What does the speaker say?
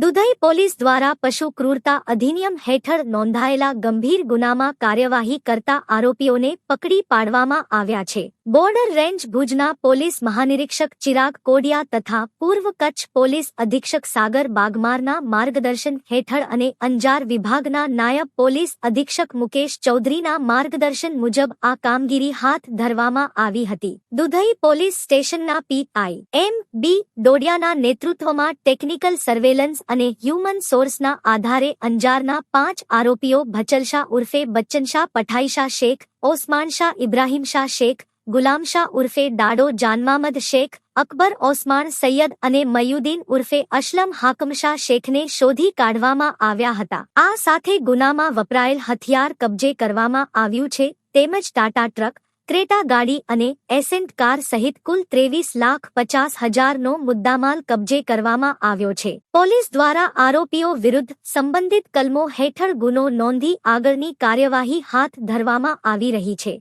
Dudhai police દ્વારા પશુ ક્રૂરતા અધિનિયમ હેઠળ નોંધાયેલા ગંભીર ગુનામાં કાર્યવાહી કરતા આરોપીઓને પકડી પાડવામાં આવ્યા છે. બોર્ડર રેન્જ ભુજના પોલીસ મહાનિરીક્ષક ચિરાગ કોડિયા તથા પૂર્વ કચ્છ પોલીસ અધિક્ષક સાગર બાગમારના માર્ગદર્શન હેઠળ અને અંજાર વિભાગના નાયબ પોલીસ અધિક્ષક મુકેશ ચૌધરીના માર્ગદર્શન મુજબ આ કામગીરી હાથ ધરવામાં આવી હતી. દુધઈ પોલીસ સ્ટેશનના પીઆઈ એમ.બી. ડોડિયાના નેતૃત્વમાં ટેકનિકલ સર્વેલન્સ અને હ્યુમન સોર્સના આધારે અંજારના 5 આરોપીઓ ભચલશાહ ઉર્ફે બચ્ચનશાહ પઠાઈશાહ શેખ, ઓસમાનશાહ ઇબ્રાહીમશાહ શેખ, ગુલામશાહ ઉર્ફે ડાડો જાનમામદ શેખ, અકબર ઓસમાણ સૈયદ અને મયુદ્દીન ઉર્ફે અસલમ હાકમશાહ શેખને શોધી કાઢવામાં આવ્યા હતા. આ સાથે ગુનામાં વપરાયેલ હથિયાર કબજે કરવામાં આવ્યું છે તેમજ ટાટા ટ્રક, ક્રેટા ગાડી અને એસેન્ટ કાર સહિત કુલ 23,50,000નો મુદ્દામાલ કબજે કરવામાં આવ્યો છે. પોલીસ દ્વારા આરોપીઓ વિરુદ્ધ સંબંધિત કલમો હેઠળ ગુનો નોંધી આગળની કાર્યવાહી હાથ ધરવામાં આવી રહી છે.